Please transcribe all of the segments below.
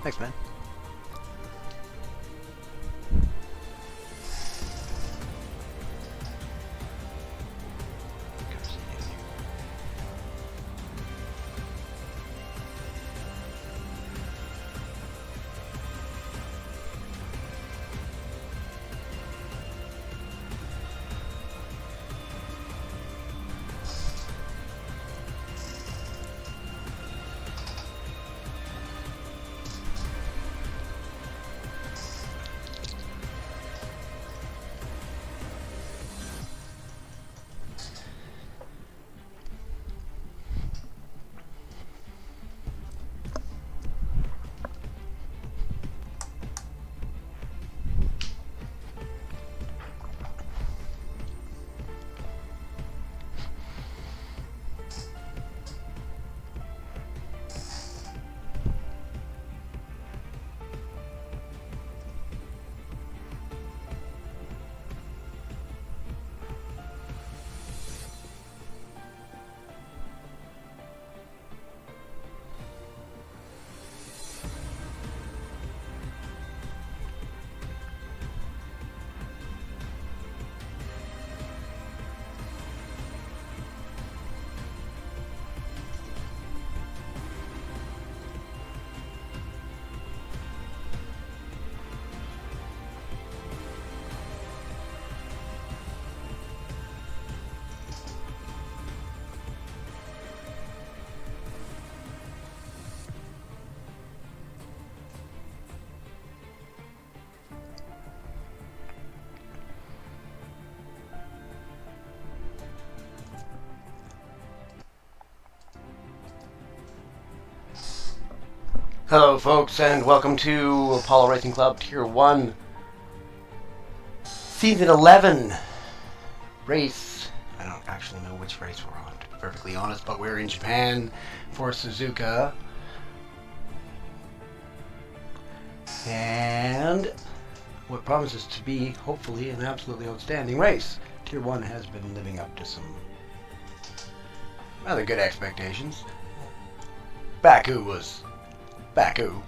Thanks, man. Hello folks, and welcome to Apollo Racing Club Tier 1 Season 11 race. I don't actually know which race we're on, to be perfectly honest, but we're in Japan for Suzuka. And what promises to be, hopefully, an absolutely outstanding race. Tier 1 has been living up to some rather good expectations. Baku was Baku,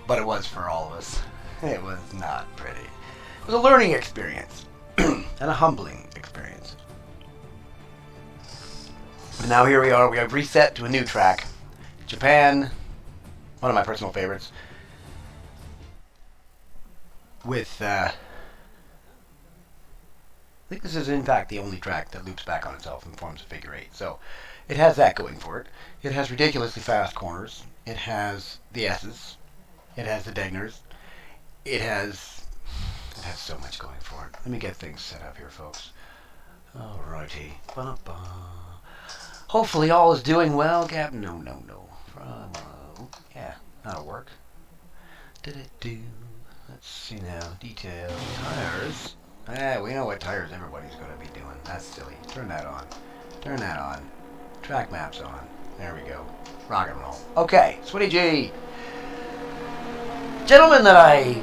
but it was for all of us. It was not pretty. It was a learning experience and a humbling experience. But now here we are. We have reset to a new track. Japan, one of my personal favorites. With I think this is in fact the only track that loops back on itself and forms a figure eight. So it has that going for it. It has ridiculously fast corners. It has the S's. It has the Degners. It has so much going for it. Let me get things set up here, folks. Alrighty. Ba-da-ba. Hopefully all is doing well. Gap. No. Yeah, that'll work. Do. Let's see now. Details. Tires. We know what tires everybody's going to be doing. That's silly. Turn that on. Turn that on. Track maps on. There we go. Rock and roll. Okay, Switty G. Gentlemen that I,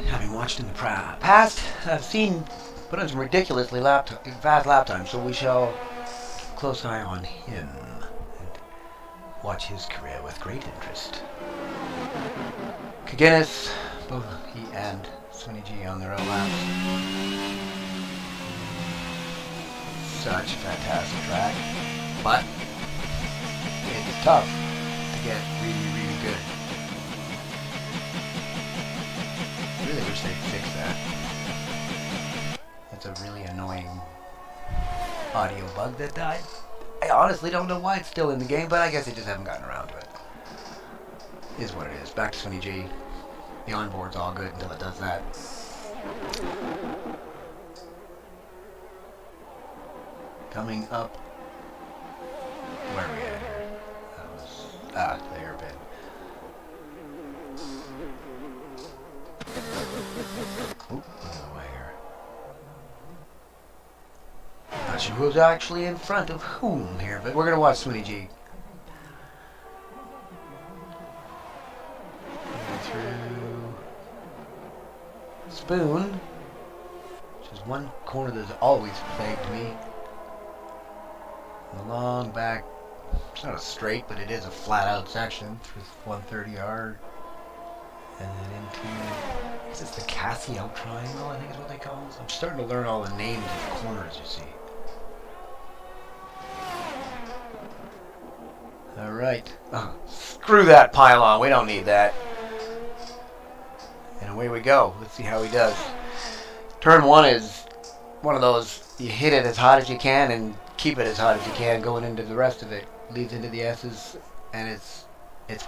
having watched in the past, have seen put on some ridiculously fast lap times, so we shall keep a close eye on him and watch his career with great interest. Kaginis, both he and Swinny G on their own laps. Such a fantastic track, but it's tough to get really good. I really wish they'd fix that. It's a really annoying audio bug that died. I honestly don't know why it's still in the game, but I guess they just haven't gotten around to it. Is what it is. Back to Swinny G. The onboard's all good until it does that. Coming up. Where are we at here? That was the airbed. Oop, way here. Not sure who's actually in front of whom here, but we're gonna watch Swinny G. Through Spoon, which is one corner that's always plagued me. The long back, it's not a straight, but it is a flat out section with 130R And then into, is this the Casio triangle, I think is what they call it. I'm starting to learn all the names of the corners, you see. Alright. Oh, screw that pylon, we don't need that. And away we go. Let's see how he does. Turn 1 is one of those, you hit it as hot as you can and keep it as hot as you can going into the rest of it. Leads into the S's, and it's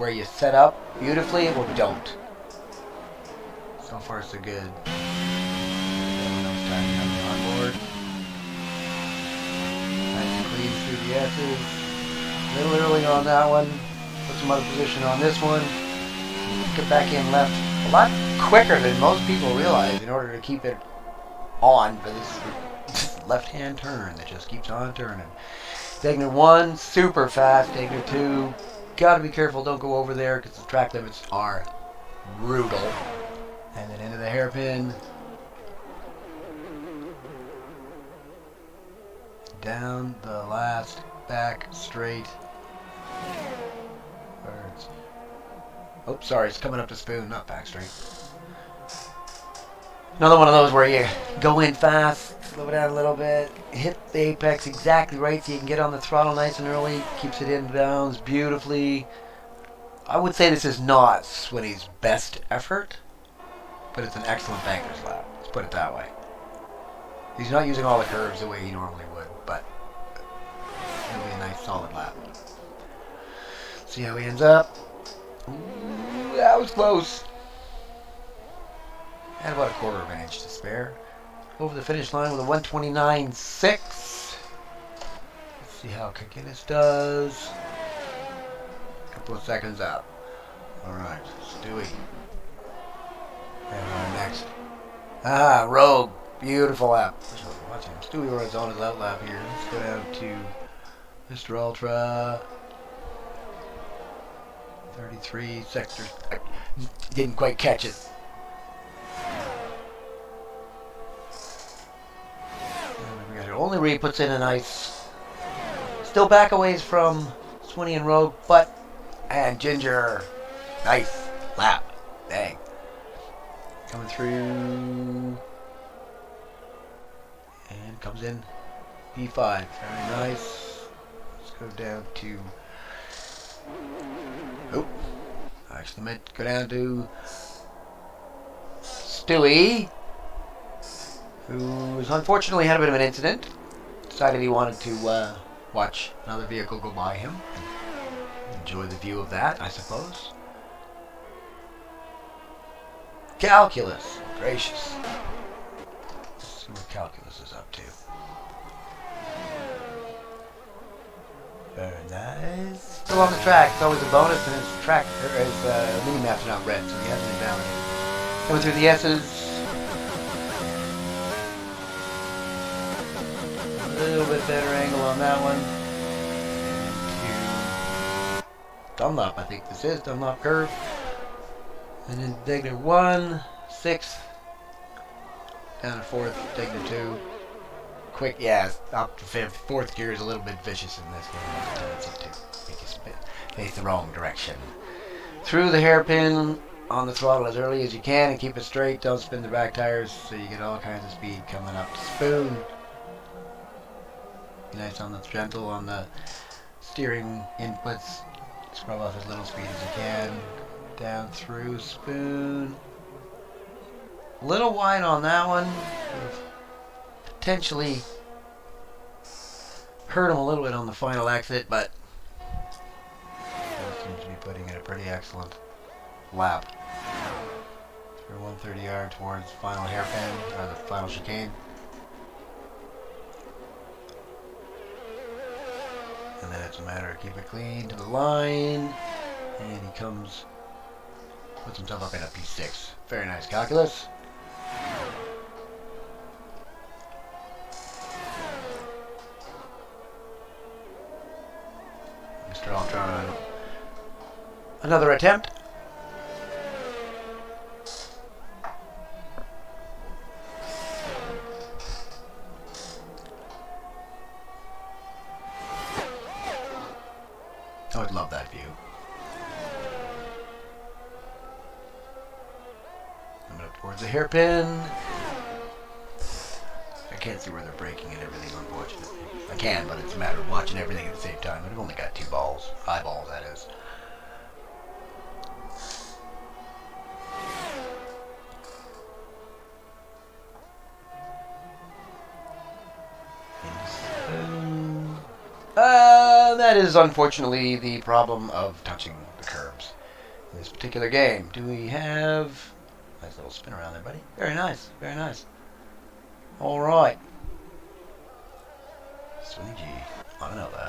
where you set up beautifully or don't. So far so good. Nice timing on board. Nice and clean through the S's. A little early on that one. Put some other position on this one. Get back in left a lot quicker than most people realize in order to keep it on for this left-hand turn that just keeps on turning. Degner 1, super fast. Degner 2, gotta be careful, don't go over there because the track limits are brutal. And then into the hairpin. Down the last back straight. Oh, sorry, it's coming up to spoon, not back straight. Another one of those where you go in fast, slow down a little bit, hit the apex exactly right so you can get on the throttle nice and early, keeps it in bounds beautifully. I would say this is not Swinny's best effort, but it's an excellent banker's lap. Let's put it that way. He's not using all the curves the way he normally would, but it'll be a nice solid lap. See how he ends up. Ooh, that was close. Had about a quarter of an inch to spare. Over the finish line with a 129.6. Let's see how Kakinis does. A couple of seconds out. Alright, Stewie. And our next. Ah, Rogue. Beautiful lap. Watch him. Stewie runs on his out lap here. Let's go down to Mr. Ultra. 33 sectors. I didn't quite catch it. Only Reed puts in a nice, still back a ways from Swinny and Rogue, and Ginger, nice lap, dang, coming through, and comes in P5, very nice. Let's go down to, actually meant to go down to Stewie, who unfortunately had a bit of an incident. Decided he wanted to watch another vehicle go by him and enjoy the view of that, I suppose. Calculus, gracious. Let's see what Calculus is up to. Very nice. Still on the track. It's always a bonus, and his track, his mini maps are not red, so he hasn't been down here. Coming through the S's. A little bit better angle on that one. And to Dunlop, I think this is Dunlop curve. And then Degner 1, 6th, down to 4th, Degner 2. Quick, yeah, up to 5th. 4th gear is a little bit vicious in this game. It has a tendency to make you face the wrong direction. Through the hairpin, on the throttle as early as you can and keep it straight. Don't spin the back tires so you get all kinds of speed coming up to spoon. Be nice on the gentle on the steering inputs. Scrub off as little speed as you can. Down through spoon. A little wide on that one. Potentially hurt him a little bit on the final exit, but seems to be putting in a pretty excellent lap. Through 130 yard towards final hairpin, or the final chicane. And then it's a matter of keep it clean to the line. And he comes, puts himself up in a P6. Very nice calculus. Mr. Ultron. Another attempt. I would love that view. Towards the hairpin. I can't see where they're braking and everything, unfortunately. I can, but it's a matter of watching everything at the same time. I've only got 2 balls. Eyeballs, that is. That is unfortunately the problem of touching the curbs in this particular game. Do we have... Nice little spin around there, buddy. Very nice, very nice. Alright. Swingy G. I don't know that.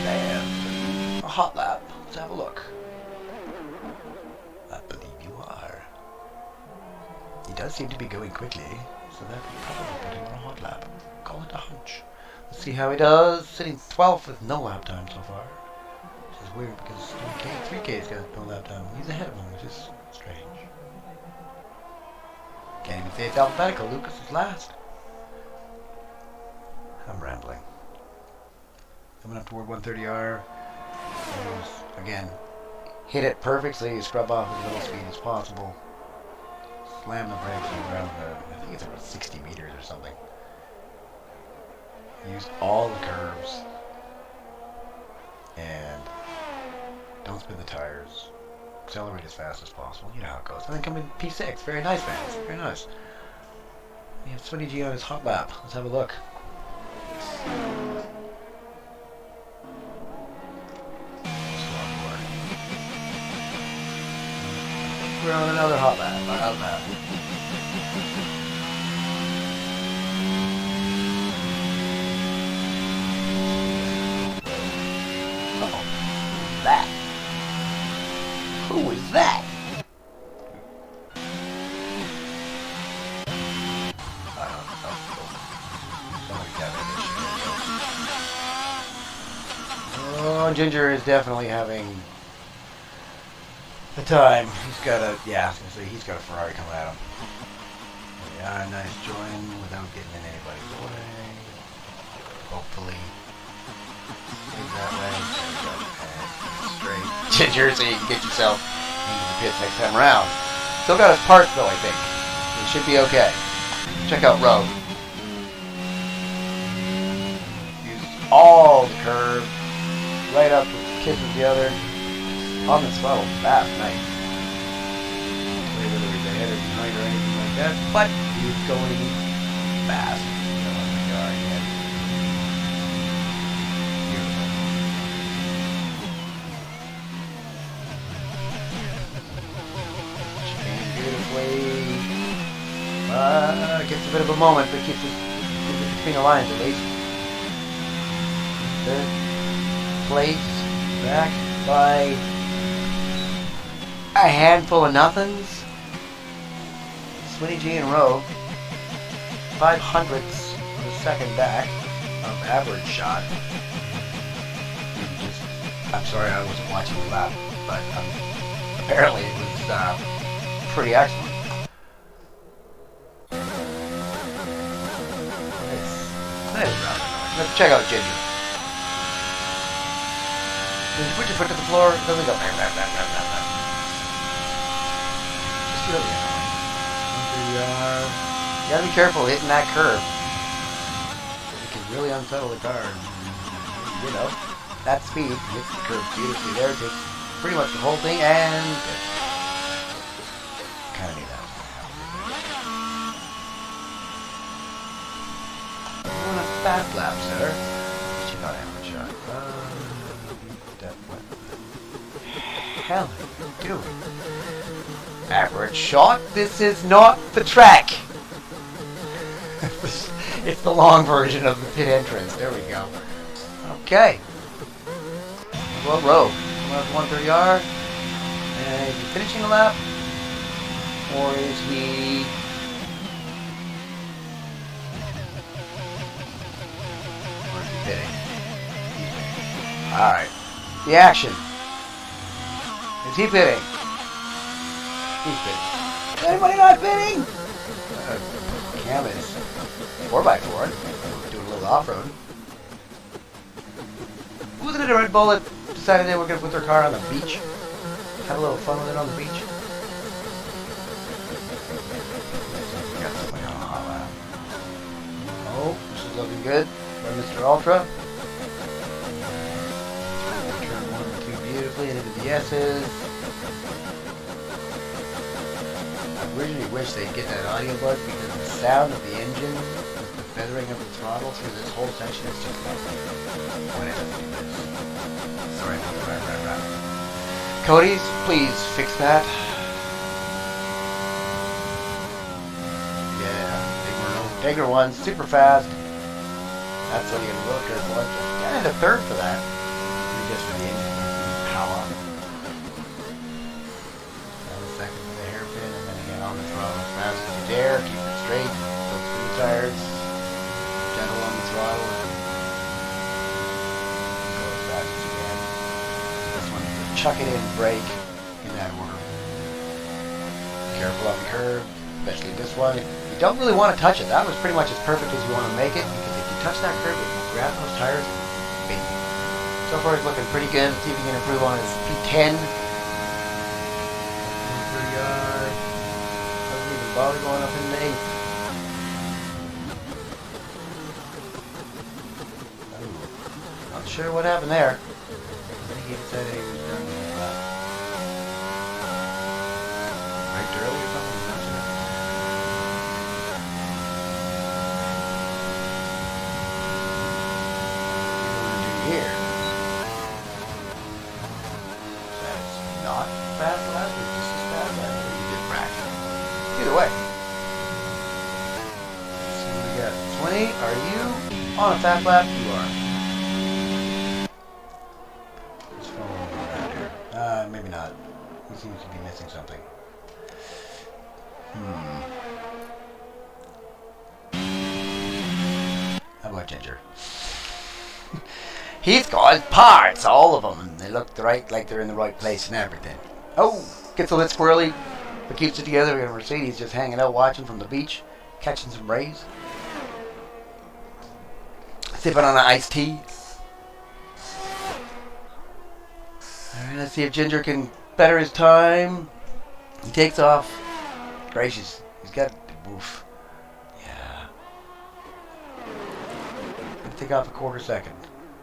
Damn. A hot lap. Let's have a look. I believe you are. He does seem to be going quickly, so that would probably put him on a hot lap. Call it a hunch. Let's see how he does. Sitting 12th with no lap time so far. Which is weird because 3K's got no lap time. He's ahead of him, which is strange. Can't even say it's alphabetical. Lucas is last. I'm rambling. Coming up toward 130R. Again, hit it perfectly. Scrub off as little speed as possible. Slam the brakes around the, I think it's about 60 meters or something. Use all the curves. And don't spin the tires. Accelerate as fast as possible. You know how it goes. And then come in P6. Very nice, fans. Very nice. We have Swinny G on his hot lap. Let's have a look. We're on another hot lap. Hot lap. Uh-oh. Who's that? Who is that? I don't know. Somebody's having an issue. Oh, Ginger is definitely having the time. He's got a, yeah, I was going to say, he's got a Ferrari coming at him. Yeah, nice join without getting in anybody's way. Hopefully. Move that way. Straight. Ginger, so you can get yourself into the pits next time around. Still got his parts though, I think. It should be okay. Check out Rogue. Uses all the curve. Right up, kisses the other. On the throttle, fast, nice. Whether he's ahead or behind or anything like that, but he's going fast. Oh my god, yeah. Beautiful. Beautifully. Gets a bit of a moment, but keeps it between the lines at least. Third place, back by a handful of nothings. Swinny G and Rogue, 500ths of a second back of average shot. I'm sorry I wasn't watching the lap, but apparently it was pretty excellent. Let's check out Ginger. When you put your foot to the floor, it doesn't go bam, bam, bam, bam, bam, bam. Just really annoying. You gotta be careful hitting that curve. It can really unsettle the car. You know, that speed hits the curve beautifully there. Takes pretty much the whole thing and kind of need that. You want a fast lap, sir? But you got average shot. Hell are you doing? Average shot? This is not the track. It's the long version of the pit entrance. There we go. Okay. Well, Rogue. Coming up 130R. And is he finishing the lap? Or is he... Or is he pitting? Alright. The action. Is he pitting? He's pitting. Is anybody not pitting? Cam is 4x4. Doing a little off-road. Wasn't it a Red Bull that decided they were going to put their car on the beach? Have a little fun with it on the beach? looking good by Mr. Ultra. Turn 1 and 2 beautifully into the S's. I really wish they'd get that audio bug because the sound of the engine with the feathering of the throttle through this whole section is just lovely. When it doesn't do this. Sorry, right. Cody's, please fix that. Digger one, super fast. That's what you gotta look at. And a third for that. Just for the engine power. And a second for the hairpin, and then again on the throttle as fast as you dare. Keep it straight. Look through the tires. Gentle on the throttle. And go as fast as you can. This one, chuck it in, brake in that order. Careful on the curve, especially this one. You don't really want to touch it. That was pretty much as perfect as you want to make it, because if you touch that curve, it will grab those tires and bait you. So far, it's looking pretty good. Let's see if we can improve on his P10. Pretty hard. Doesn't even bother going up into 8th. Not sure what happened there. I think he said he was done right early or something. Here. That's not fast lap, it's just as fast lap, or you did practice. Either way. So we got 20. Are you on a fast lap? You are. What's going on around here? Maybe not. He seems to be missing something. How about Ginger? He's got parts, all of them, and they look right, like they're in the right place and everything. Oh, gets a bit squirrely, but keeps it together. We got a Mercedes just hanging out watching from the beach, catching some rays. Sipping on an iced tea. Alright, let's see if Ginger can better his time. He takes off. Gracious. He's got the woof. Yeah. Let's take off a quarter second.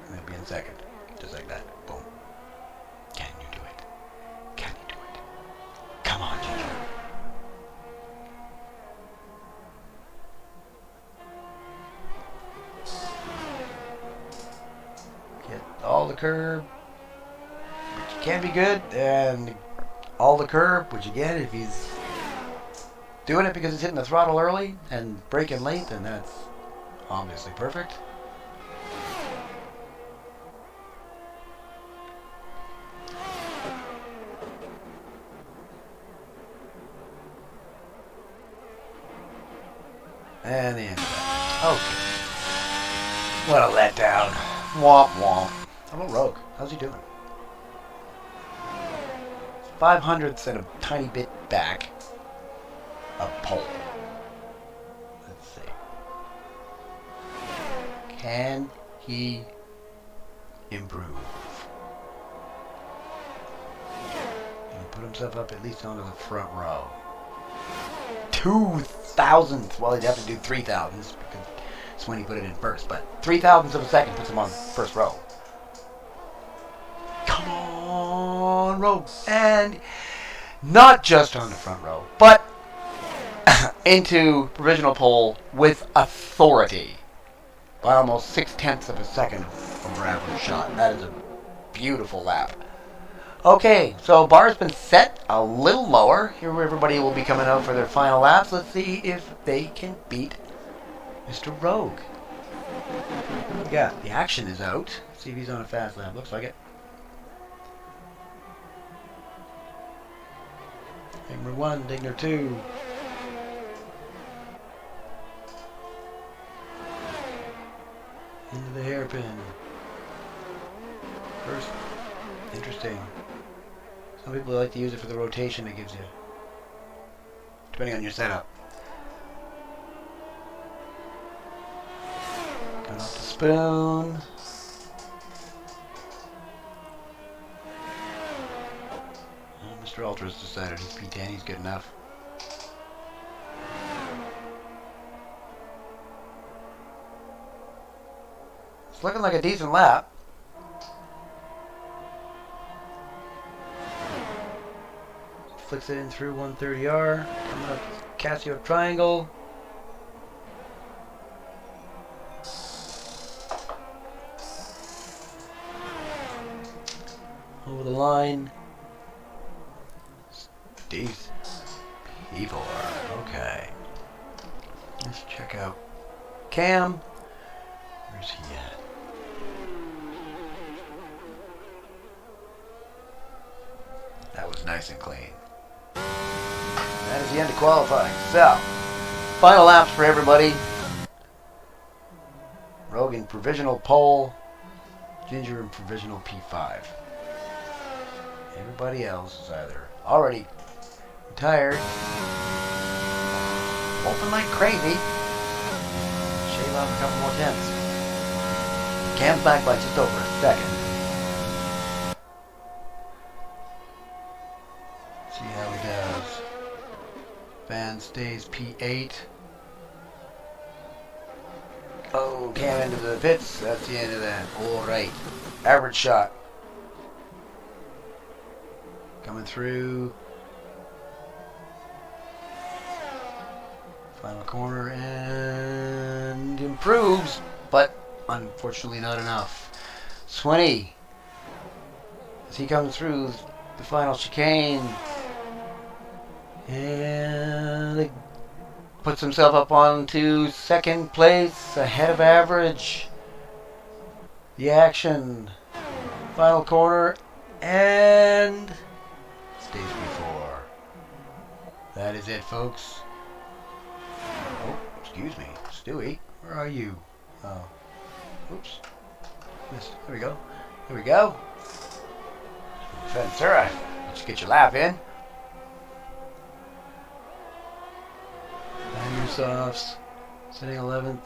And then be in second. Just like that. Boom. Can you do it? Can you do it? Come on, Ginger. Get all the curb. Which can be good. And all the curb, which again, if he's doing it because he's hitting the throttle early and braking late, then that's obviously perfect. And the end of that. Okay. What a letdown. Womp womp. How about Rogue? How's he doing? 500ths and a tiny bit back of pole. Let's see. Can he improve? Can he put himself up at least onto the front row? 2,000ths. Well, he'd have to do 3,000ths because it's when he put it in first. But 3,000ths of a second puts him on first row. Come on, Rogue. And not just on the front row, but into provisional pole with authority by almost 6/10 of a second over average shot. That is a beautiful lap. Okay, so bar's been set a little lower. Here everybody will be coming out for their final laps. Let's see if they can beat Mr. Rogue. Yeah, the action is out. Let's see if he's on a fast lap. Looks like it. Digner 1, Digner 2. Into the hairpin. First, interesting. Some people like to use it for the rotation it gives you, depending on your setup. Going off the spoon. Mr. Ultra's decided his P10 is good enough. looking like a decent lap. Flicks it in through 130R. Coming up Casio triangle. Over the line. Decent. P4. Okay. Let's check out Cam. Where's he at? That was nice and clean. That is the end of qualifying. So, final laps for everybody. Rogue in provisional pole. Ginger in provisional P5. Everybody else is either already retired, open like crazy, shave off a couple more tenths. Cam's back by just over a second. See how he does. Van stays P8. Oh, Cam into the pits. That's the end of that. Alright. Average shot. Coming through. Final corner and improves, but unfortunately not enough. Swinney, as he comes through the final chicane and puts himself up onto second place, ahead of average. The action. Final corner and stage before. That is it, folks. Oh, excuse me. Stewie, where are you? Oh. Oops. Missed. There we go. There we go. Fencer, let's get your lap in. And your softs. Sitting 11th.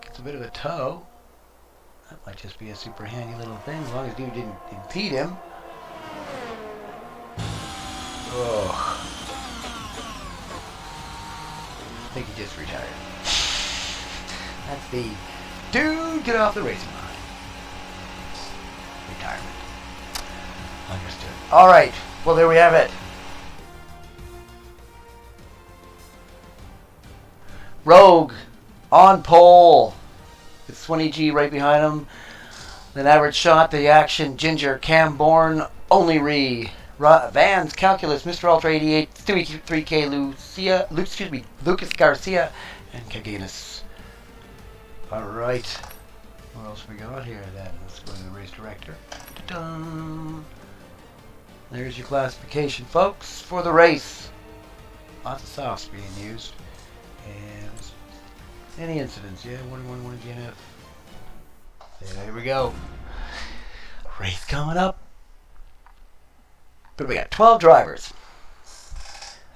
Gets a bit of a toe. That might just be a super handy little thing, as long as dude didn't impede him. Oh. I think he just retired. That's the dude, get off the racing line. Retirement. Understood. Alright, well there we have it. Rogue on pole. It's 20G right behind him. Then average shot, the action, Ginger, Cam Bourne, only Vans, Calculus, Mr. Ultra 88, Stewie 3K, Lucas Garcia, and Kaginas. Alright. What else we got here then? Let's go to the race director. Ta-da! There's your classification, folks, for the race. Lots of softs being used. And any incidents? Yeah, 111 DNF. There we go. Race coming up. But we got 12 drivers.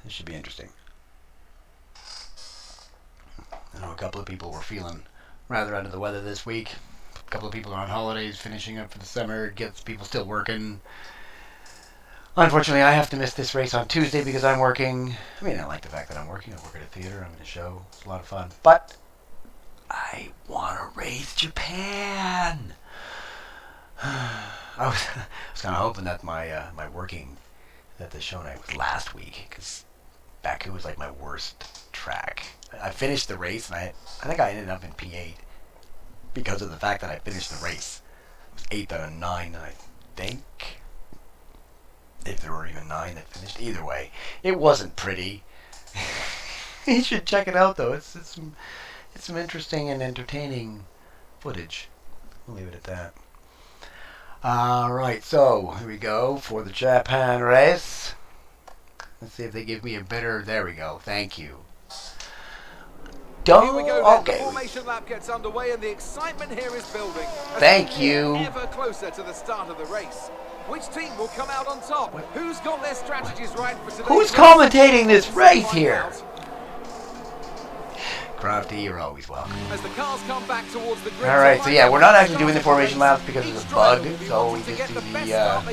This should be interesting. I know a couple of people were feeling rather under the weather this week. A couple of people are on holidays, finishing up for the summer. Gets people still working. Unfortunately, I have to miss this race on Tuesday because I'm working. I mean, I like the fact that I'm working. I work at a theater. I'm in a show. It's a lot of fun. But I want to race Japan. I was kind of hoping that my working, that the show night was last week, because Baku was like my worst track. I finished the race, and I think I ended up in P8 because of the fact that I finished the race. It was 8th out of 9, I think. If there were even 9 that finished. Either way, it wasn't pretty. You should check it out, though. It's some interesting and entertaining footage. We'll leave it at that. Alright, so here we go for the Japan race. Let's see if they give me a better. There we go. Thank you. Here we go then. Okay. The formation lap gets underway and the excitement here is building. Thank you. Ever closer to the start of the race. Which team will come out on top? Who's got their strategies right for today's Who's race? commentating this race here? Crafty, you're always welcome. As the cars come back towards the grid. Alright, so yeah, we're not actually doing the formation laps because of the bug, so we just do the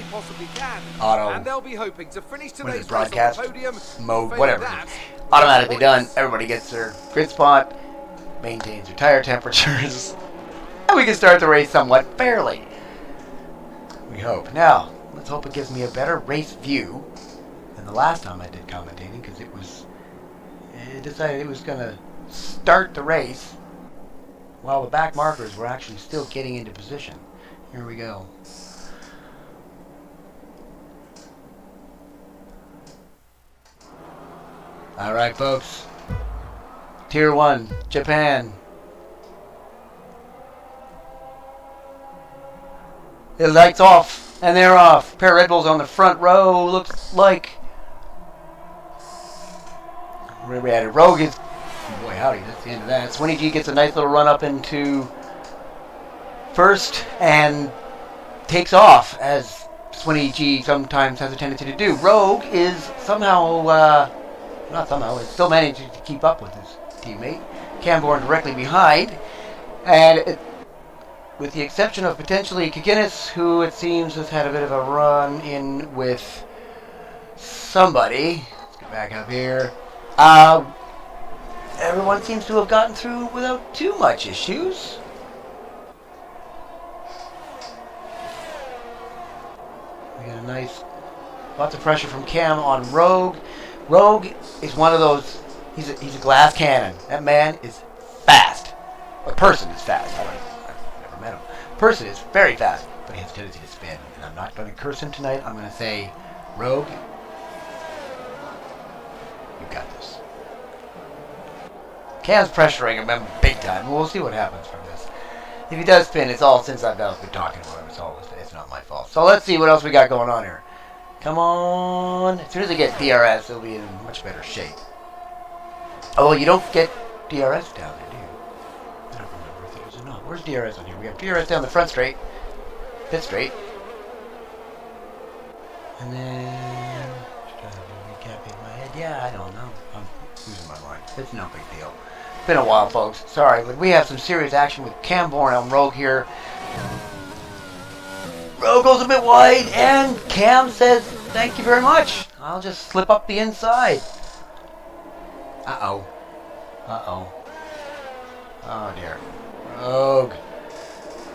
auto, and they'll be hoping to finish today's broadcast race on the podium. mode, whatever. Automatically done. Everybody gets their grid spot, maintains their tire temperatures, And we can start the race somewhat fairly. We hope. Now, let's hope it gives me a better race view than the last time I did commentating, because it decided it was going to start the race while the back markers were actually still getting into position. Here we go. All right, folks. Tier 1, Japan. The lights off, and they're off. Pair of Red Bulls on the front row. Looks like we had a Rogue is. Boy, howdy, that's the end of that. Swinny G gets a nice little run up into first and takes off, as Swinny G sometimes has a tendency to do. Rogue is somehow, not somehow, is still managing to keep up with his teammate. Camborne directly behind, and with the exception of potentially Kikinis, who it seems has had a bit of a run in with somebody. Let's get back up here. Everyone seems to have gotten through without too much issues. We got a nice, lots of pressure from Cam on Rogue. Rogue is one of those, he's a glass cannon. That man is fast. A person is fast. I've never met him. A person is very fast, but he has a tendency to spin. And I'm not going to curse him tonight. I'm going to say, Rogue, you got this. Cam's pressuring him big time. We'll see what happens from this. If he does spin, it's all since I've been talking about him. It's not my fault. So let's see what else we got going on here. Come on. As soon as I get DRS, it'll be in much better shape. Oh, you don't get DRS down there, do you? I don't remember if there's or not. Where's DRS on here? We have DRS down the front straight. Pit straight. And then... recapping my head. Yeah, I don't know. I'm losing my mind. It's no big deal. It's been a while, folks. Sorry, but we have some serious action with Camborne on Rogue here. Rogue goes a bit wide, and Cam says, thank you very much. I'll just slip up the inside. Uh-oh. Uh-oh. Oh, dear. Rogue.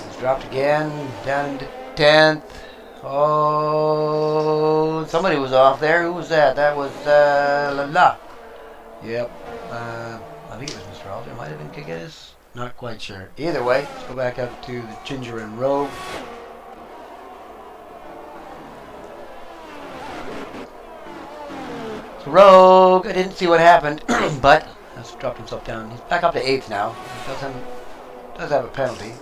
He's dropped again, down into 10th. Oh, somebody was off there. Who was that? That was, La. Yep. I think it was Mr. Alder. It might have been Kigetis. Not quite sure. Either way, let's go back up to the Ginger and Rogue. So Rogue, I didn't see what happened, but has dropped himself down. He's back up to 8th now. He does have a penalty.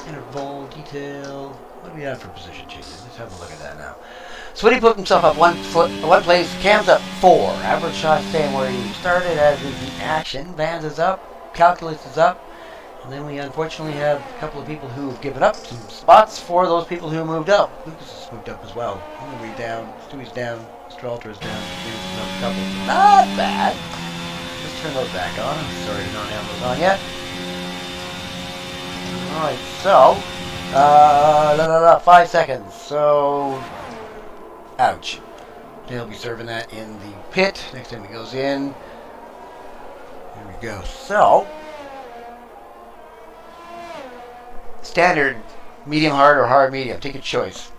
Interval, detail. What do we have for position changes? Let's have a look at that now. Switty put himself up one place. Cam's up 4. Average shot staying where he started, as is the action. Vans is up. Calculus is up. And then we unfortunately have a couple of people who've given up some spots for those people who moved up. Lucas has moved up as well. Henry down. Stewie's down. Mr. Alter is down. Another couple. Not bad. Let's turn those back on. I'm sorry to not have those on yet. Alright, so 5 seconds. So ouch. They'll be serving that in the pit next time he goes in. There we go. So standard, medium hard, or hard medium. Take your choice.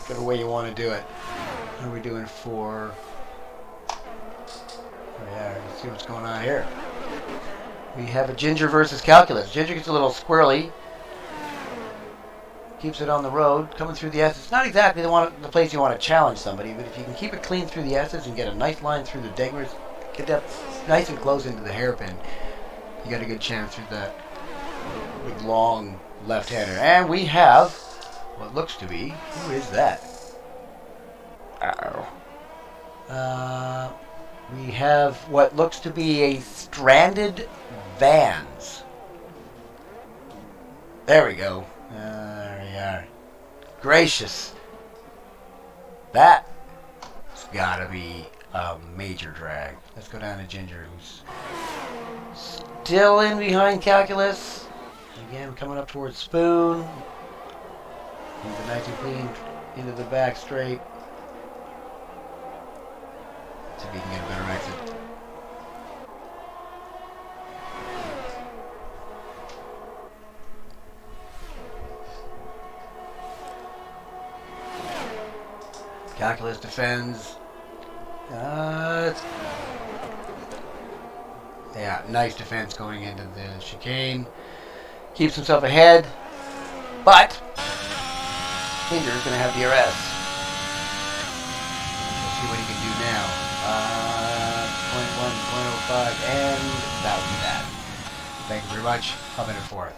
Whichever way you want to do it. What are we doing for? Yeah, let's see what's going on here. We have a Ginger versus Calculus. Ginger gets a little squirrely. Keeps it on the road, coming through the S's. It's not exactly the place you want to challenge somebody, but if you can keep it clean through the S's and get a nice line through the diggers, get that nice and close into the hairpin, you got a good chance through that big long left-hander. And we have what looks to be, who is that? Uh-oh. We have what looks to be a stranded Vans. There we go. There we are. Gracious. That's gotta be a major drag. Let's go down to Ginger, who's still in behind Calculus. Again, coming up towards Spoon. He's a nice and clean into the back straight. See if he can get a better exit. Calculus defends. Yeah, nice defense going into the chicane. Keeps himself ahead, but Hinder's going to have DRS. Let's see what he can do now. 0.1, 0.05, and that would be that. Thank you very much. Hop in at fourth.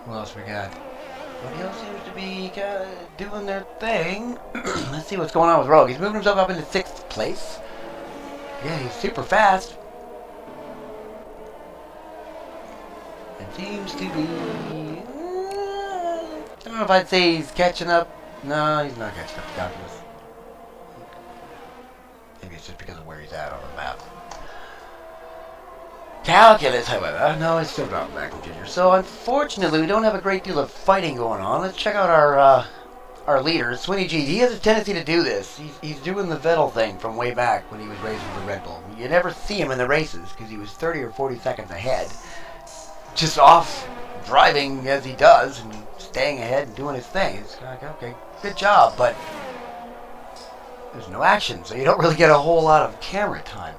Who else we got? Everybody else seems to be doing their thing. Let's see what's going on with Rogue. He's moving himself up into 6th place. Yeah, he's super fast. It seems to be... I don't know if I'd say he's catching up. No, he's not catching up to Calculus. Maybe it's just because of where he's at on the map. Calculus, however, no, it's still dropping back from Ginger. So unfortunately, we don't have a great deal of fighting going on. Let's check out our leader, Swinny G. He has a tendency to do this. He's doing the Vettel thing from way back when he was racing for Red Bull. You never see him in the races because he was 30 or 40 seconds ahead. Just off driving as he does and staying ahead and doing his thing. It's like, okay, good job, but there's no action, so you don't really get a whole lot of camera time.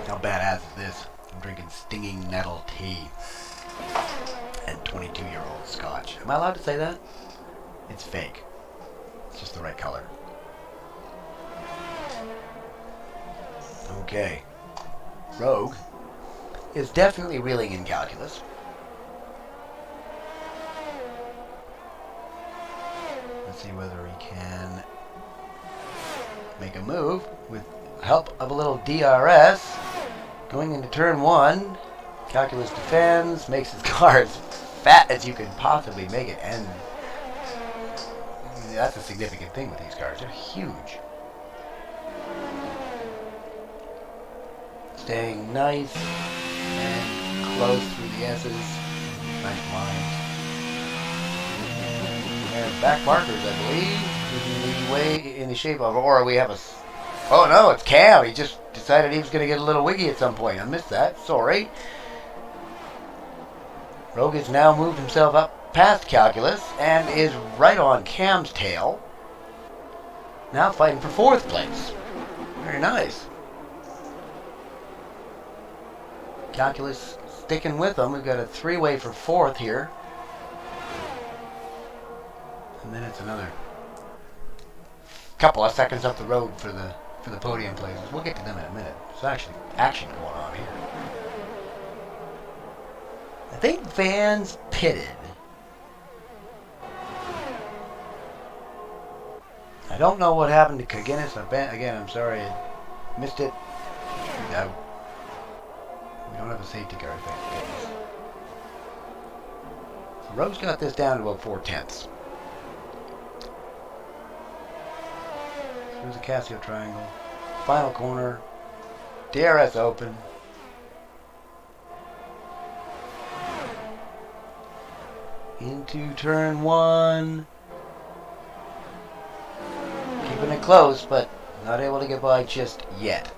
How badass is this? I'm drinking stinging nettle tea and 22-year-old scotch. Am I allowed to say that? It's fake. It's just the right color. Okay. Rogue is definitely reeling in Calculus. Let's see whether he can make a move with help of a little DRS. Going into turn 1, Calculus defends, makes his car as fat as you can possibly make it, and that's a significant thing with these cars. They're huge. Staying nice and close through the S's. Nice lines. And back markers, I believe, in the shape of, or we have a... Oh no, it's Cam. He just decided he was going to get a little wiggy at some point. I missed that. Sorry. Rogue has now moved himself up past Calculus and is right on Cam's tail. Now fighting for 4th place. Very nice. Calculus sticking with him. We've got a 3-way for 4th here. And then it's another couple of seconds up the road for the podium places. We'll get to them in a minute. There's actually action going on here. I think Van's pitted. I don't know what happened to Kaginis. Again, I'm sorry I missed it. No. We don't have a safety car, thank goodness. So Rogue's got this down to about 4/10. There's a Casio triangle. Final corner. DRS open. Into turn 1. Keeping it close, but not able to get by just yet.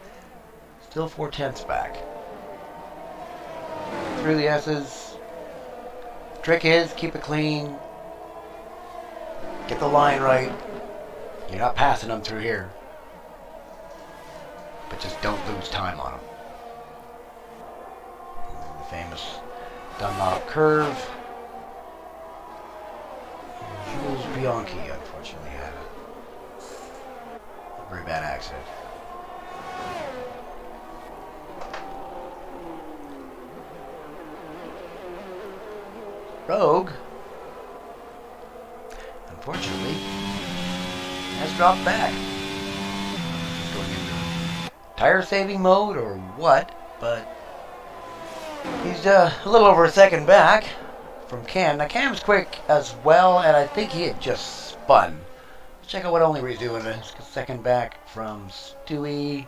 Still 4/10 back. Through the S's. Trick is, keep it clean. Get the line right. You're not passing them through here. But just don't lose time on them. The famous Dunlop curve. Jules Bianchi, unfortunately, had a very bad accident. Rogue, unfortunately, has dropped back. He's going into tire saving mode or what, but he's a little over a second back from Cam. Now Cam's quick as well, and I think he had just spun. Let's check out what only he's doing. A second back from Stewie.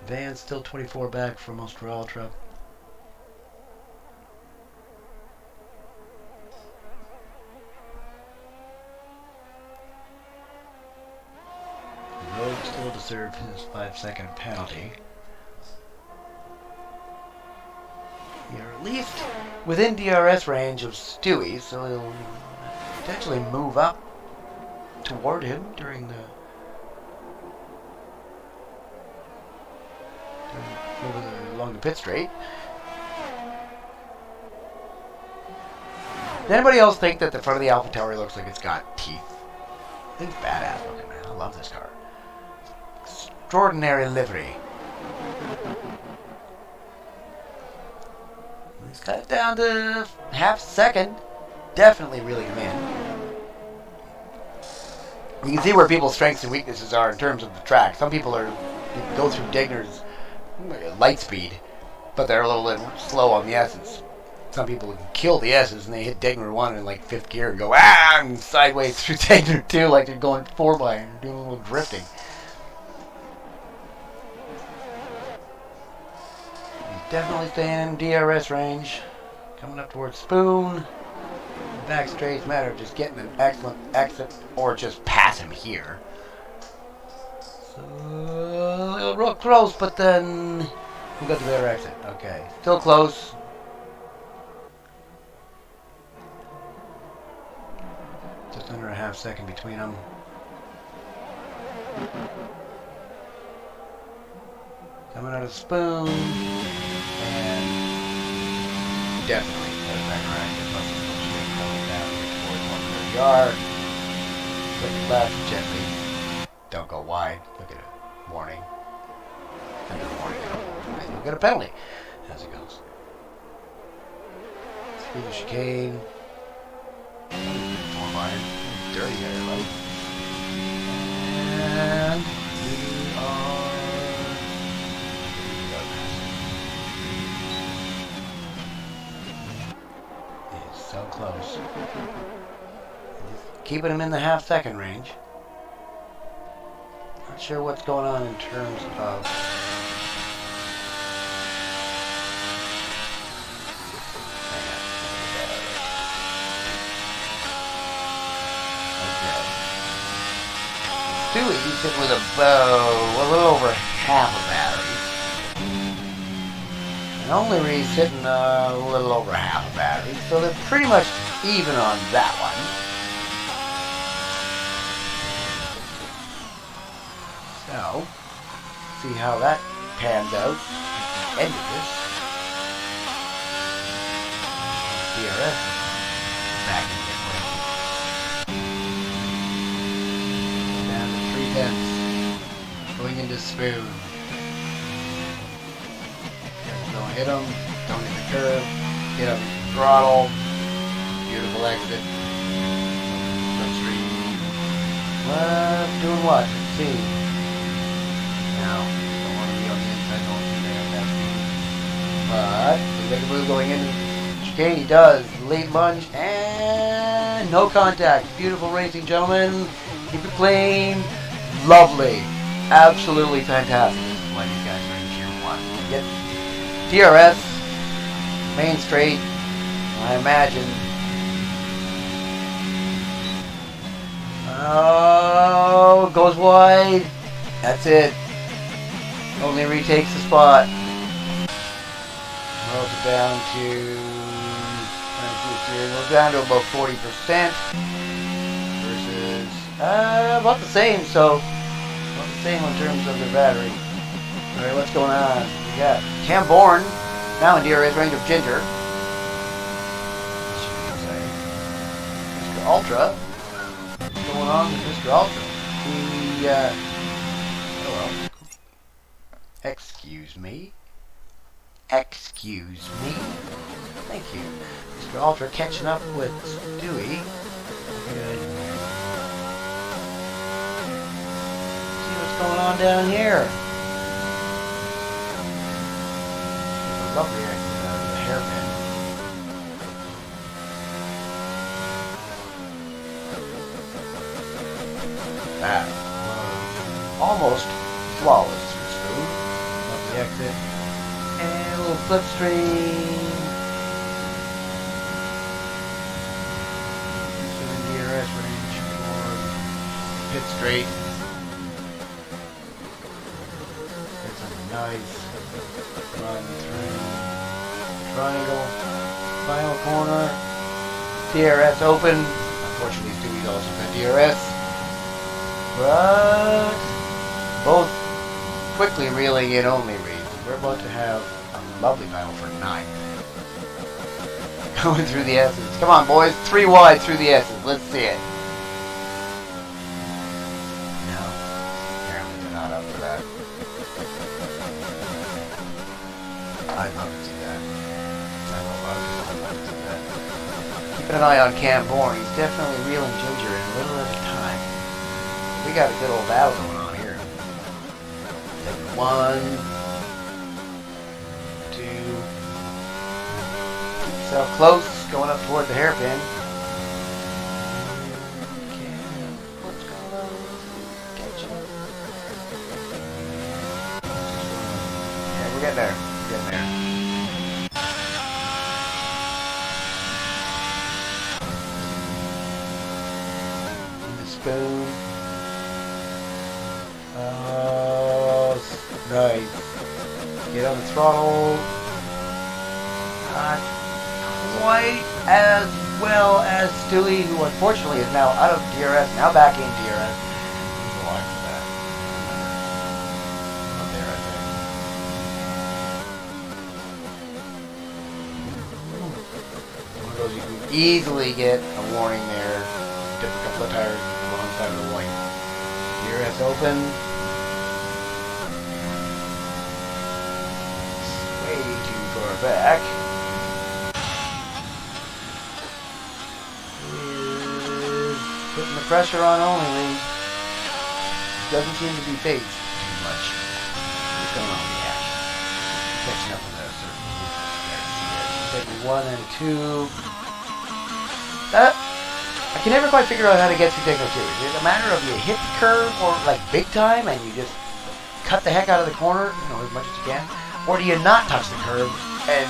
Van's still 24 back from Ultra. Rogue still to serve his 5-second penalty. You're at least within DRS range of Stewie, so he'll potentially move up toward him during along the pit straight. Does anybody else think that the front of the AlphaTauri looks like it's got teeth? I think it's badass looking, man. I love this car. Extraordinary livery. He's cut it down to half a second. Definitely reeling him in. You can see where people's strengths and weaknesses are in terms of the track. Some people go through Degner's light speed, but they're a little bit slow on the S's. Some people can kill the S's and they hit Degner 1 in like 5th gear and go and sideways through Degner 2 like they're going 4x and doing a little drifting. He's definitely staying in DRS range. Coming up towards Spoon. Back straight's matter of just getting an excellent exit or just pass him here. So real close, but then who got the better exit? Okay, still close. Just under a half second between them. Coming out of Spoon and definitely back right. Yard. Look left gently. Don't go wide. Look at it. Warning. Under warning. You'll get a penalty as it goes. Through the chicane. Dirty there, right? And we are. It's so close. Keeping him in the half-second range. Not sure what's going on in terms of... Okay. Stewie, he's sitting with a little over half a battery. And only Reed's sitting a little over half a battery. So they're pretty much even on that one. So, see how that pans out. End of this. DRS back in the down to 3/10. Going into Spoon. Don't hit him. Don't hit the curve. Hit him. Throttle. Beautiful exit. Slipstream. Doing what? Let's see. Now, don't want to be on the inside going through there at that speed. But, we make a move going into the chicane. He does. Late lunge and no contact. Beautiful racing, gentlemen. Keep it clean. Lovely. Absolutely fantastic. This is why these guys are in Tier 1. Get DRS, main straight, I imagine. Oh, goes wide. That's it. Only retakes the spot. Rolls it down to... We're down to about 40% versus about the same. So about the same in terms of the battery. All right, what's going on? We got Cam Bourne now in DRS range of Ginger. Mr. Ultra. What's going on with Mr. Ultra? He oh well. Excuse me. Excuse me. Thank you. Mr. Ultra catching up with Stewie. Good. See what's going on down here. There's a lovely exit out of the hairpin. That was almost flawless through Spoon. Lovely exit. And a little slipstream. DRS range for pit straight. It's a nice run through. Triangle. Final corner. DRS open. Unfortunately, Stewie's also got DRS. But both quickly reeling in only reads. We're about to have a lovely battle for 9. Going through the S's. Come on, boys. 3 wide through the S's. Let's see it. No. Apparently they're not up for that. I'd love to see that. I know a lot of people would love to see that. Keeping an eye on Cam Bourne. He's definitely reeling Ginger in a little at a time. We got a good old battle going on here. Take 1, 2. Keep yourself close. Going up toward the hairpin. What's going on? Catch up. Yeah, we're getting there. We're getting there. The spoon. Nice. Get on the throttle. Not quite as well as Stewie, who unfortunately is now out of DRS, now back in DRS. He's alive for that. Up there, I think. One of those you can easily get a warning there. Dip a couple of tires to the wrong side of the white. DRS open. Way too far back. Putting the pressure on only. Doesn't seem to be phased too much. What's going on with the action? Catching up with that certain. 1 and 2. I can never quite figure out how to get through Techno 2. Is it a matter of you hit the curve or like big time and you just cut the heck out of the corner, as much as you can? Or do you not touch the curve and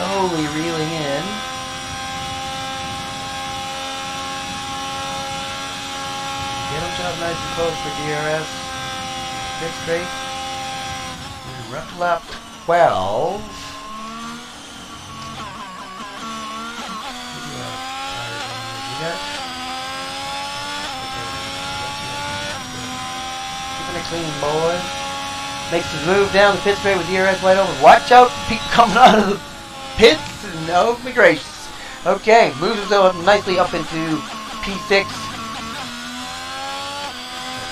slowly reeling in. Get himself nice and close for DRS. Pit straight. And we're up to lap 12. Keeping it clean, boys. Makes his move down the pit straight with DRS wide open. Watch out, people coming out of the pits. No, be gracious. Okay, moves himself nicely up into P6.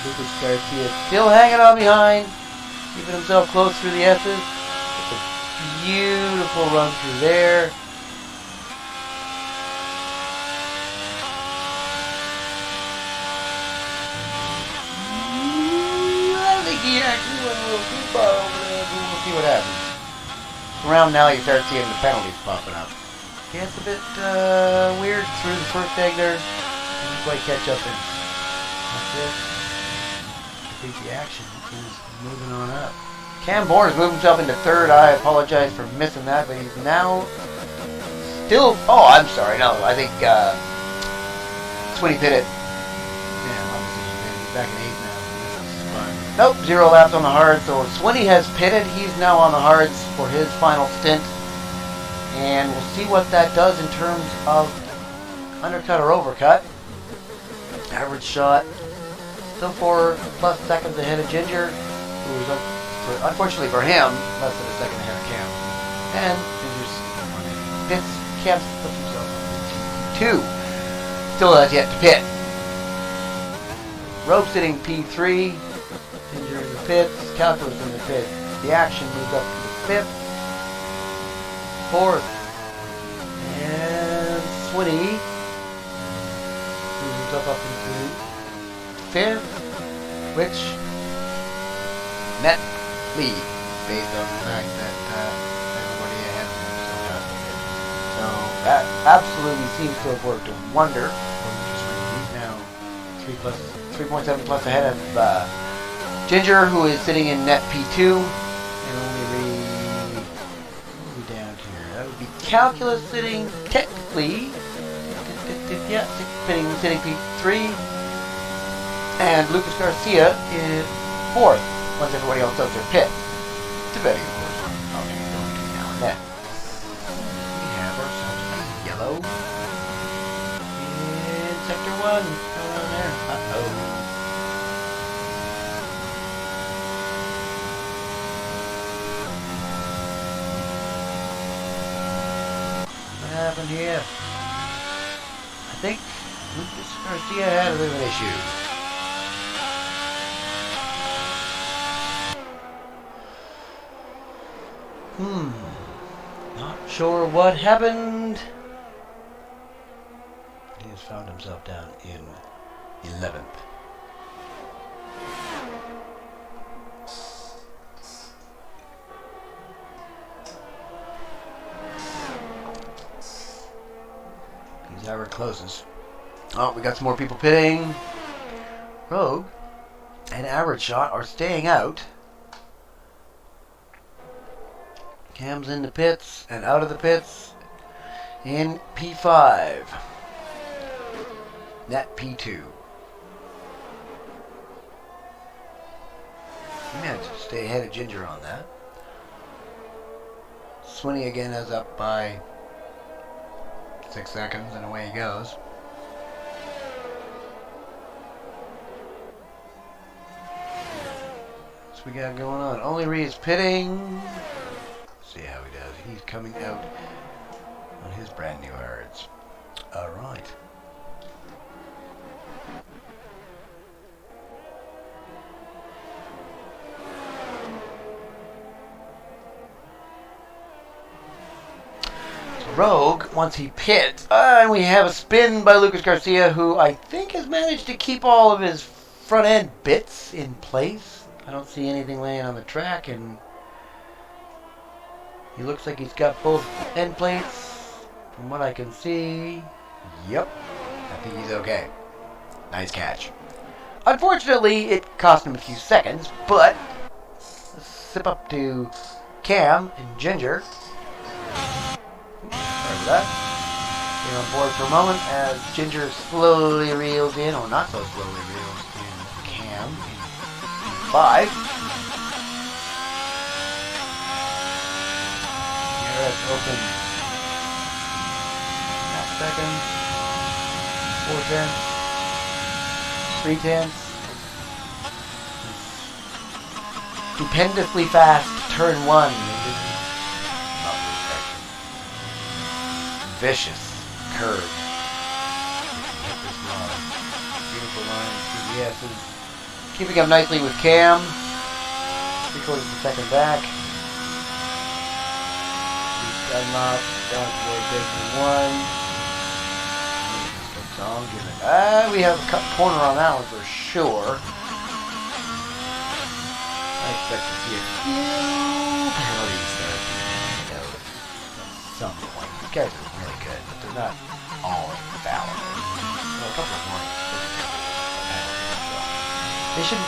Lucas Garcia still hanging on behind, keeping himself close through the S's. It's a beautiful run through there. I think he actually went a little too far over there. We'll see what happens. Around now you start seeing the penalties popping up. Yeah, it's a bit weird through the first egg there. Didn't quite catch up in. That's it. I think the action is moving on up. Cam Bourne has moved himself into 3rd. I apologize for missing that, but he's now still... Oh, I'm sorry. No, I think Swinny pitted. Yeah, obviously he's back in 8th now. This is fine. Nope, 0 laps on the hard. So Swinny has pitted. He's now on the hards for his final stint. And we'll see what that does in terms of undercut or overcut. Average shot. Still 4+ seconds ahead of Ginger, who was up for, unfortunately for him, less than a second ahead of Cam. And Ginger's pits. Cam puts himself on P2. Still has yet to pit. Rope sitting P3. Ginger in the pits. Calculus in the pits. The action moves up to the 5th. 4th. And Swinny moves himself up into 5th, which net lead based on the fact that everybody ahead of him still has to pit. So that absolutely seems to have worked a wonder. He's now 3.7 plus ahead of Ginger, who is sitting in net P2, and only down here. That would be Calculus sitting technically, yeah, sitting P3, and Lucas Garcia is 4th once everybody else does their pit. Depending, of course, on how things go between now and then. We have ourselves a yellow in sector 1. What's going on there? Uh-oh. What happened here? I think Lucas Garcia had a bit of an issue. Not sure what happened. He has found himself down in 11th. He's our closest. Oh, we got some more people pitting. Rogue and Average Shot are staying out. Cam's in the pits and out of the pits in P5. Net P2. He managed to stay ahead of Ginger on that. Swinney again is up by 6 seconds and away he goes. What's we got going on? Only Reed's pitting. See how he does. He's coming out on his brand new irons. Alright. Rogue, once he pits, and we have a spin by Lucas Garcia, who I think has managed to keep all of his front end bits in place. I don't see anything laying on the track, and he looks like he's got both end plates. From what I can see, yep, I think he's okay. Nice catch. Unfortunately, it cost him a few seconds, but let's sip up to Cam and Ginger. Sorry for that. Get on board for a moment as Ginger slowly reels in, or not so slowly reels in Cam. 5. That's open. Half second. 4 tenths. 3 tenths. Stupendously fast turn 1. Vicious curve. Hit this line. Beautiful line through the S's. Keeping up nicely with Cam. 3/4 of a second back. Unlock down towards exit 1. Keeps on giving. We have a cut corner on that one for sure. I expect to see a few penalties there. At some point. These guys are really good, but they're not all valid. Well, a couple of warnings.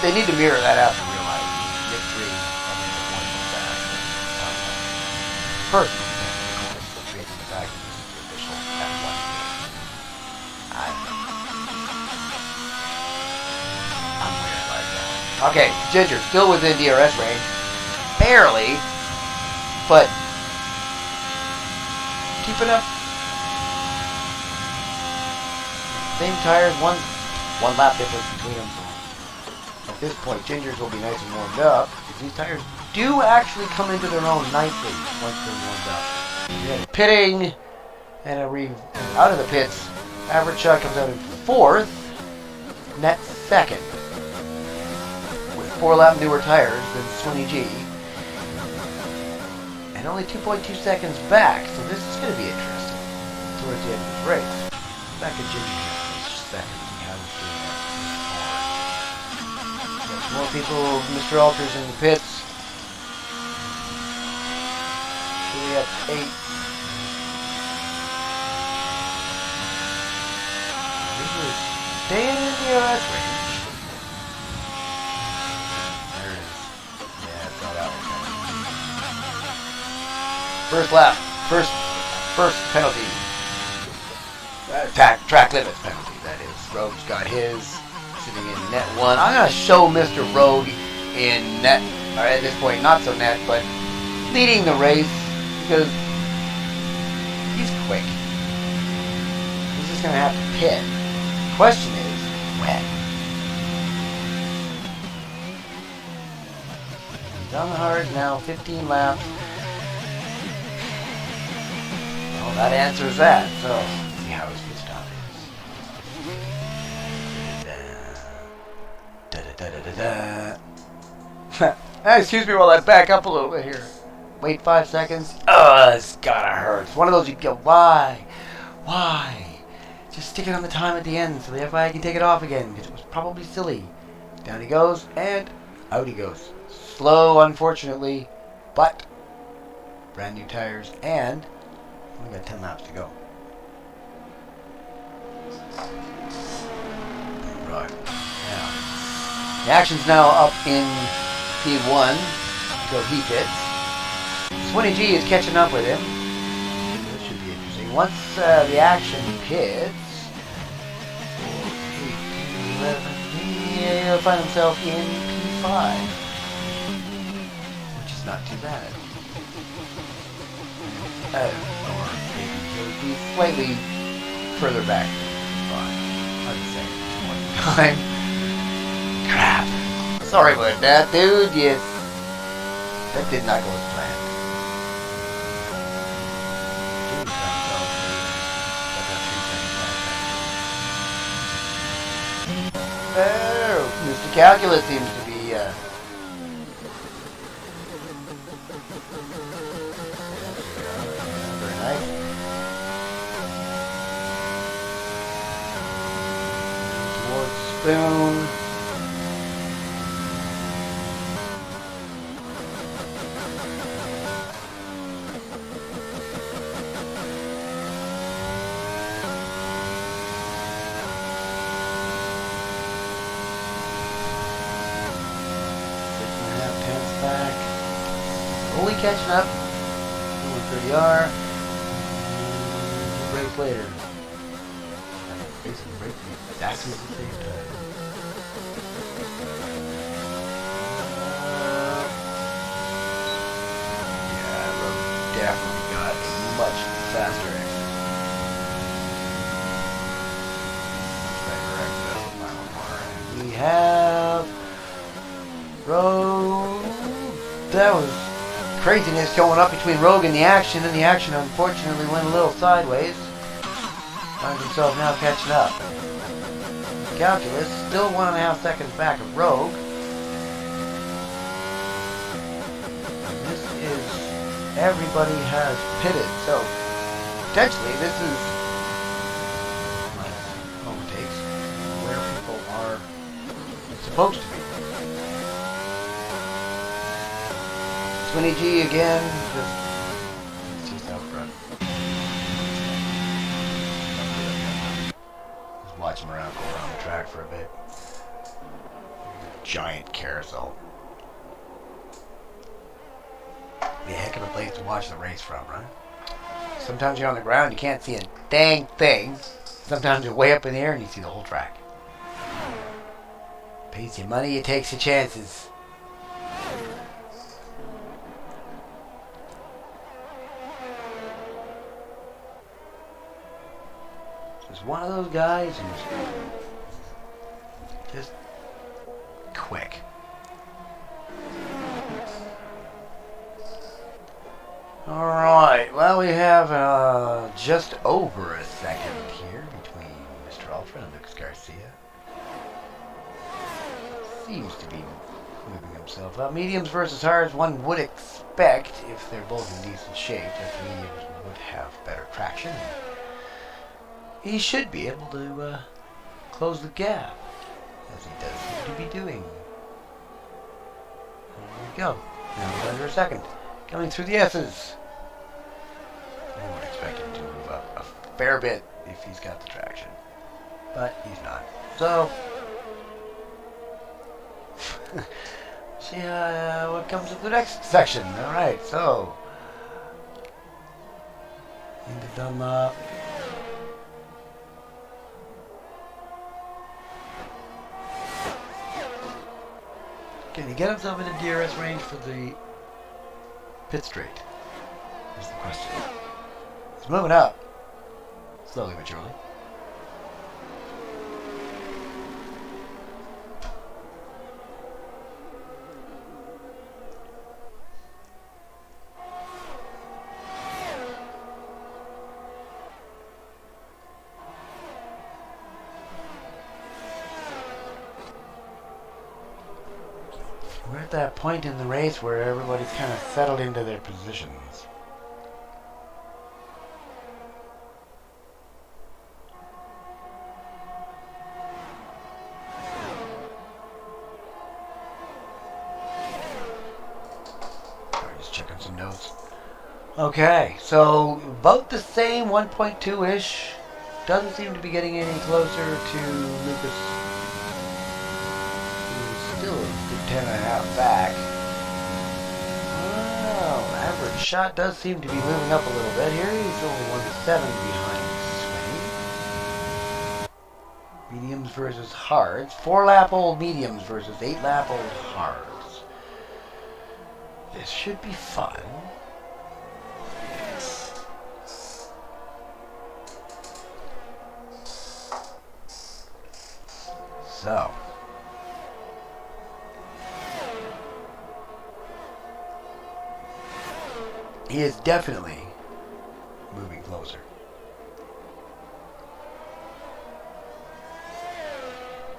They need to mirror that out and realize victory and then the one back. Personally. Okay, Ginger still within DRS range. Barely, but keeping up. Same tires, one lap difference between them. So at this point, Ginger's will be nice and warmed up, because these tires do actually come into their own nicely once they're warmed up. Again, pitting, and out of the pits. Average Shot comes out in 4th, net 2nd. 4 lap newer tires than Swinney G. And only 2.2 seconds back, so this is going to be interesting towards the end of this race. Back at Ginger for second. How he's doing that. More people, Mr. Alters in the pits. We're at 8. Staying in the DRS range. First lap. First penalty. Track limits penalty, that is. Rogue's got his. Sitting in net 1. I'm going to show Mr. Rogue in net, or at this point, not so net, but leading the race because he's quick. He's just going to have to pit. Question is, when? He's on the hard now, 15 laps. Well, that answers that. So, let's see how his pit stop is. Excuse me while I back up a little bit here. Wait 5 seconds. Oh, it's gotta hurt. It's one of those you go, why? Why? Just stick it on the time at the end so the FIA can take it off again, because it was probably silly. Down he goes, and out he goes. Slow, unfortunately, but brand new tires, and only got 10 laps to go. Right. Now, the action's now up in P1 until he pits. Swinny G is catching up with him. This should be interesting. Once the action pits, 11, he'll find himself in P5, which is not too bad. Or maybe he'll be slightly further back than P5. I'd say one time. Crap. Sorry about that, dude. Yes. That did not go as planned. Oh, Mr. Calculus seems to be, very nice. Towards Spoon. Only catching up. 130R. Two breaks later. Basically breaking exactly the same time. Yeah, Rogue definitely got a much faster exit. Much better exit. We have Rogue. That was craziness going up between Rogue and the action unfortunately went a little sideways. Finds himself now catching up. Calculus still 1.5 seconds back of Rogue. And this is, everybody has pitted, so potentially this is my home takes where people are supposed to be. Swinny G again, just out front. Just watch him around, go around the track for a bit. Giant carousel. Be a heck of a place to watch the race from, right? Sometimes you're on the ground, you can't see a dang thing. Sometimes you're way up in the air and you see the whole track. Pays you money, it takes your chances. Just one of those guys who's just quick. Alright, well we have just over a second here between Mr. Ultra and Lucas Garcia. Seems to be moving himself up. Mediums versus hards, one would expect, if they're both in decent shape, that mediums would have better traction. He should be able to close the gap, as he does seem to be doing. There we go. Now under a second. Coming through the S's. I would expect him to move up a fair bit if he's got the traction. But he's not. So, see what comes up the next section. Alright, so Into Dunlop. Can he get himself into DRS range for the pit straight? Is the question. He's moving up. Slowly but surely. We're at that point in the race where everybody's kind of settled into their positions. Just checking some notes. Okay, so about the same 1.2-ish. Doesn't seem to be getting any closer to Lucas. Still a good 10.5 back. Well, average shot does seem to be moving up a little bit here. He's only 1.7 behind Swing. Mediums versus hards. 4-lap-old mediums versus 8-lap-old hards. This should be fun. So. He is definitely moving closer.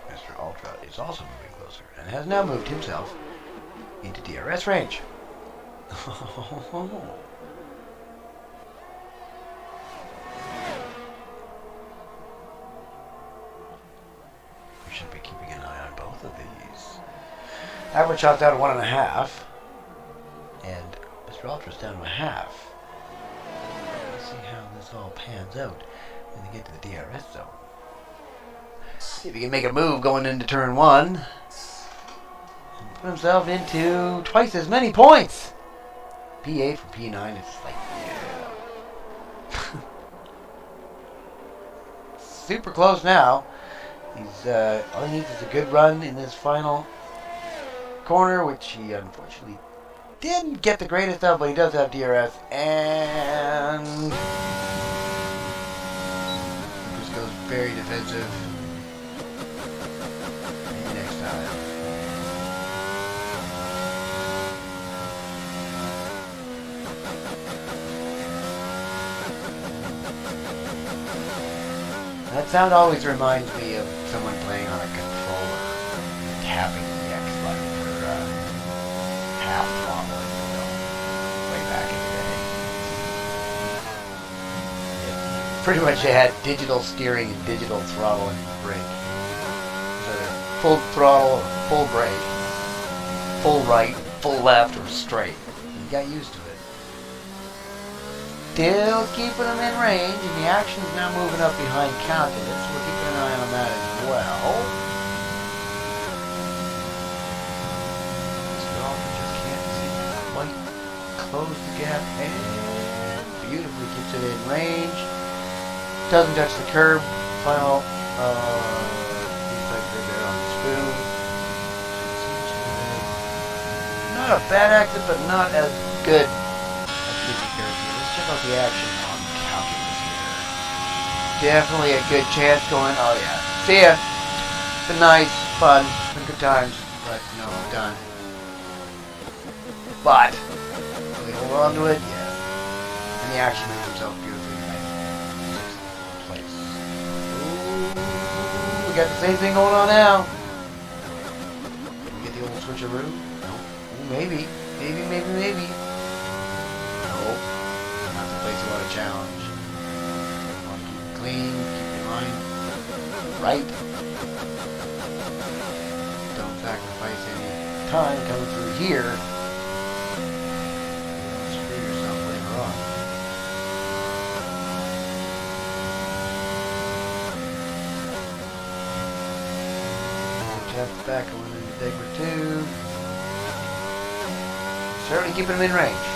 Mr. Ultra is also moving closer and has now moved himself into DRS range. We should be keeping an eye on both of these. Average shot down to 1.5. And Mr. Ultra's down to 0.5. Let's see how this all pans out when they get to the DRS zone. See if he can make a move going into turn 1. And put himself into twice as many points. P8 for P9. It's like, yeah. Super close now. He's all he needs is a good run in this final corner, which he unfortunately didn't get the greatest of, but he does have DRS, and just goes very defensive. Maybe next time. That sound always reminds me of someone playing on a controller, tapping the X button for half throttle, way back in the day. Yeah, pretty much it had digital steering and digital throttle and brake. So full throttle or full brake, full right, full left, or straight. You got used to it. Still keeping them in range, and the action's now moving up behind Calculus. We're keeping an eye on that as well. Just can't seem to quite close the gap, and beautifully keeps it in range. Doesn't touch the curb. Final inside curb there on the spoon. Not a bad exit, but not as good as the curb here. Check out the action on Calculus here. Definitely a good chance going. Oh yeah. See ya. It's been nice, fun, been good times, but no, I'm done. But will he hold on to it? Yeah. And the action moves himself beautifully nice. Sixth place. Ooh, we got the same thing going on now. Can we get the old switcheroo? No. Ooh, maybe. Maybe. No. Place a lot of challenge. You want to keep it clean, keep your mind right. Don't sacrifice any time coming through here. You'll screw yourself later on. Tap back going into Degger 2. Certainly keeping him in range.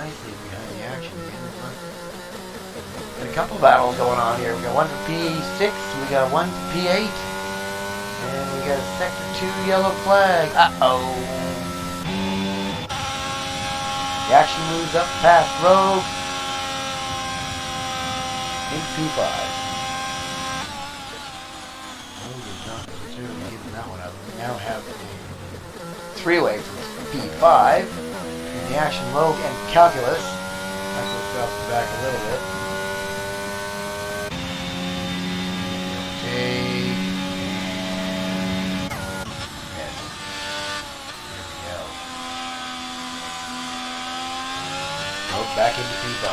nicely behind the action again. Got a couple battles going on here. We got one for P6, we got one for P8, and we got a Sector 2 yellow flag. Uh-oh. The action moves up past Rogue into P5. Rogue is not necessarily giving that one up. We now have a three-way from P5. The action Rogue and Calculus. Calculus drops the back a little bit. Take. Yes. There we go. Rogue back into P5.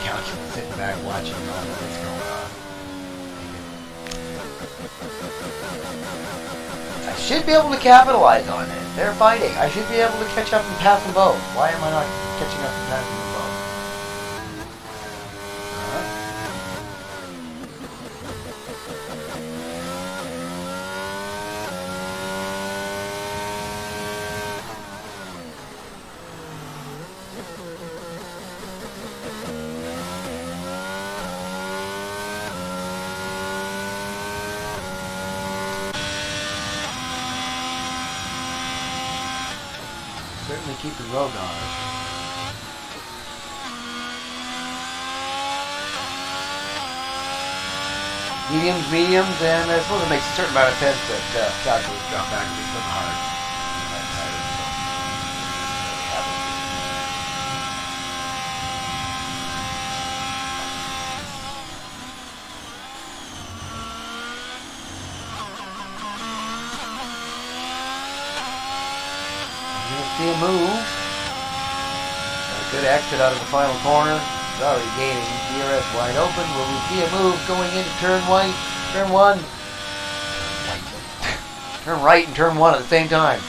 Calculus sitting back watching all of what's going on. I should be able to capitalize on this. They're fighting. I should be able to catch up and pass them both. Why am I not catching up and passing them both? Certainly keep the Rogue on it. Mediums, and I suppose it makes a certain amount of sense that Calculus drop back and be some hard. See a move. Got a good exit out of the final corner. He's already gaining. DRS wide open. Will we see a move going into turn one? Turn right and turn one at the same time.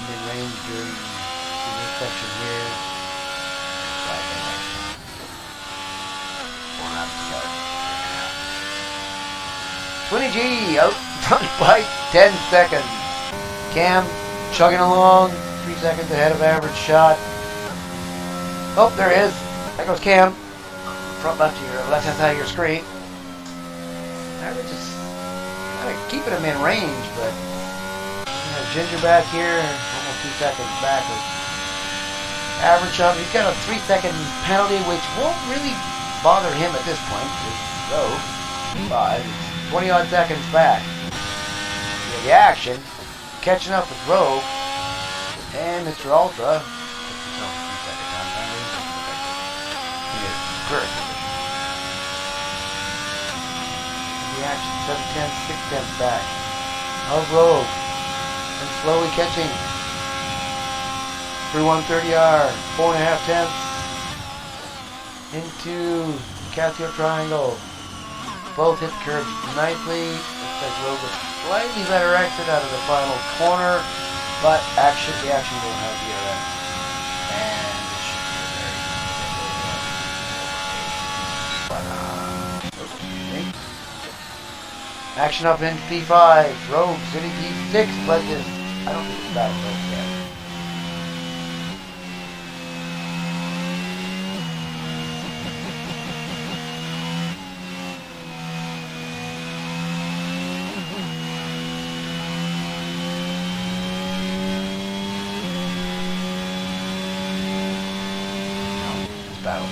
Mid-range during this section here. 20G out front by 10 seconds. Cam chugging along, 3 seconds ahead of average shot. Oh, there he is. There goes Cam. Front left of your left-hand side of your screen. Average is kind of keeping him in range, but Ginger back here, almost 2 seconds back. Average shot. He's got a 3-second penalty, which won't really bother him at this point. So, 20-odd seconds back. The action, catching up with Rogue, and Mr. Ultra. The action, 7 tenths, 6 tenths back. Of Rogue, and slowly catching. Through 130R, 4.5 tenths into Casio Triangle. Both hit the curb nicely. Looks like Rogue a slightly better exit out of the final corner, but the action will have DRS. And it should be very action up in P5. Rogue sitting P6, but this, I don't think it's battle Rogue yet. Battle.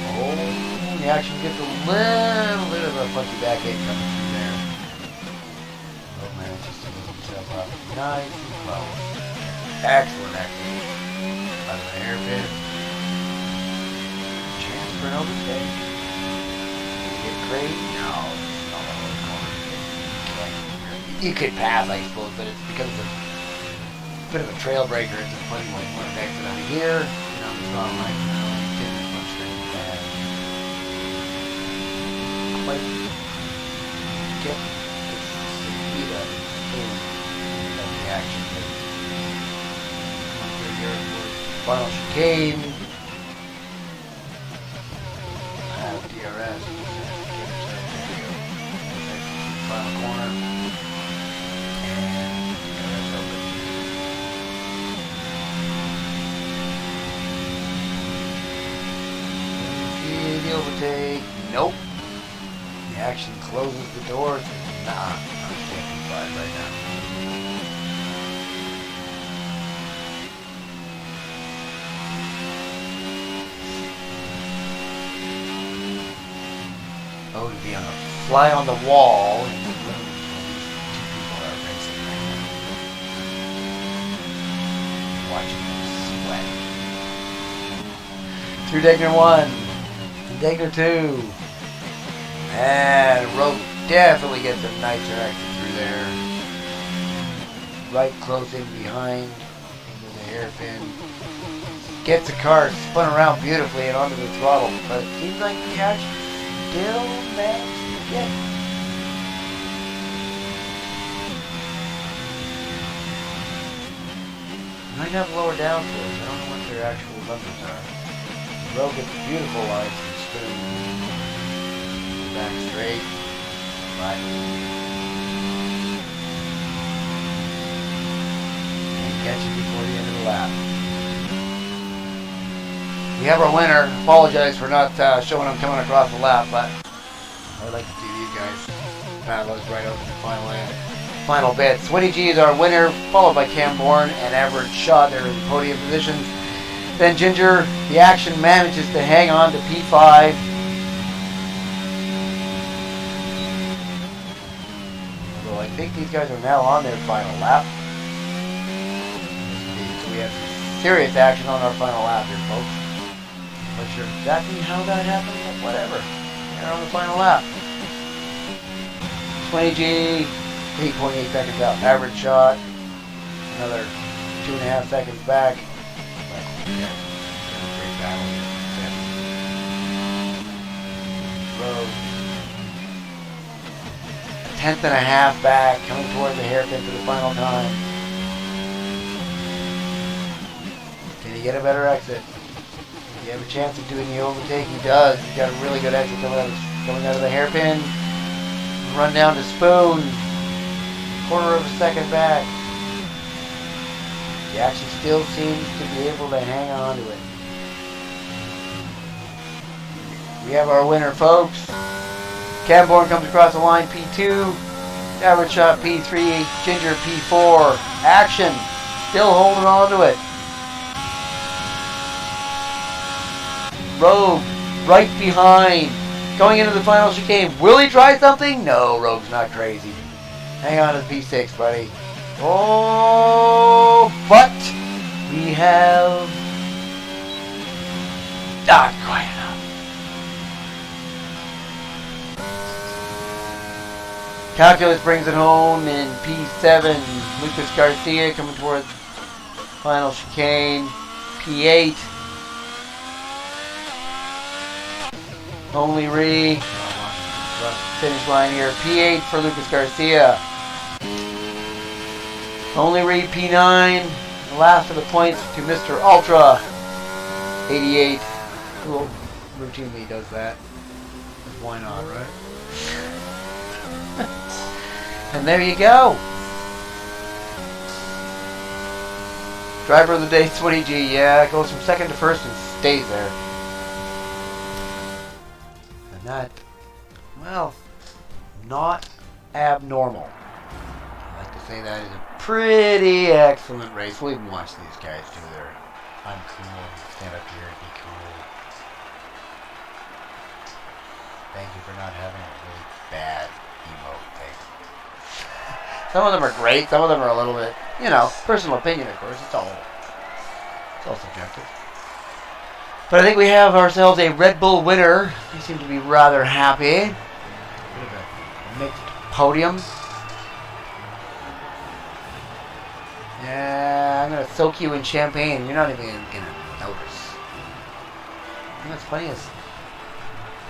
Oh, the action gets a little bit of a funky back end coming through there. Oh man, just to move himself up. Nice and slow. Excellent action. By the hairpin. Chance for an overtake. Did he get great? No, it's not one of those corners. You could pass, I suppose, but it's because of bit of a trail breaker. It's a funny one. You want to exit out of here. It's not like it's much bad. Quite get the speed of the action. Final chicane. the corner. And the overtake. Nope. The action closes the door. Nah, I can't be five right now. Oh, to be on a fly on the wall. And two people are racing right now. Watching them sweat. Through Degner 1. And Degner 2. And Rogue definitely gets a nicer exit through there. Right close in behind into the hairpin. Gets the car spun around beautifully and onto the throttle. But it seems like the action still managed to get. Might have lower downforce. I don't know what their actual numbers are. Rogue gets beautiful lines from Spoon. Back straight. Right. And catch it before the end of the lap. We have our winner. Apologize for not showing him coming across the lap, but I'd like to see these guys paddle us right over the final bit. Swinny G is our winner, followed by Camborne and Average Shot. They're in podium positions. Then Ginger, the action, manages to hang on to P5. Although I think these guys are now on their final lap. So we have serious action on our final lap here, folks. Not sure exactly how that happened, but whatever. They're on the final lap. 20G, 8.8 seconds out. Average Shot, another 2.5 seconds back. Great battle. Rogue. A tenth and a half back, coming toward the hairpin for the final time. Can he get a better exit? Does he have a chance of doing the overtake? He does. He's got a really good exit coming out of the hairpin. Run down to Spoon. Quarter of a second back. The action still seems to be able to hang on to it. We have our winner, folks. Camborne comes across the line, P2. Average Shot, P3. Ginger, P4. Action. Still holding on to it. Rogue, right behind. Going into the final chicane. Will he try something? No, Rogue's not crazy. Hang on to the P6, buddy. Oh, but we have not quite enough. Calculus brings it home in P7. Lucas Garcia coming towards final chicane. P8. Only finish line here. P8 for Lucas Garcia. Only P9. The last of the points to Mr. Ultra 88. Who routinely does that. Why not, right? And there you go. Driver of the day, 20G. Yeah, goes from second to first and stays there. And that, well, not abnormal. I like to say that is a pretty excellent race. We'll even watch these guys do their I'm cool, stand up here and be cool. Thank you for not having a really bad emote thing. Some of them are great, some of them are a little bit, personal opinion, of course. It's all subjective. But I think we have ourselves a Red Bull winner. We seem to be rather happy. Bit of a mixed podium. Yeah, I'm going to soak you in champagne. You're not even going to notice. You know what's funny is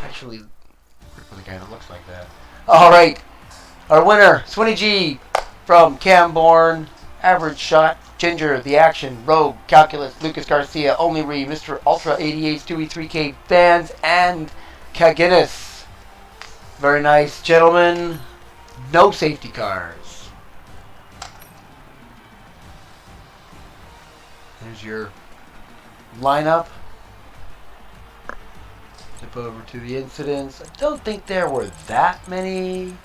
actually work with a guy that looks like that. All right. Our winner, Swinny G from Camborne. Average Shot, Ginger, The Action, Rogue, Calculus, Lucas Garcia, Only Re, Mr. Ultra 88, Stewie 3K Fans, and Kaginis. Very nice, gentlemen. No safety cars. There's your lineup. Flip over to the incidents. I don't think there were that many.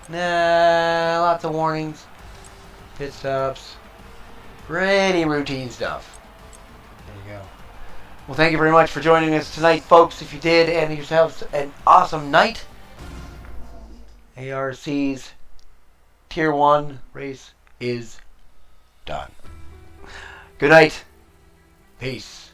Nah, lots of warnings. Pit stops. Pretty routine stuff. There you go. Well, thank you very much for joining us tonight, folks. If you did, and yourselves an awesome night. ARC's Tier 1 race is done. Good night. Peace.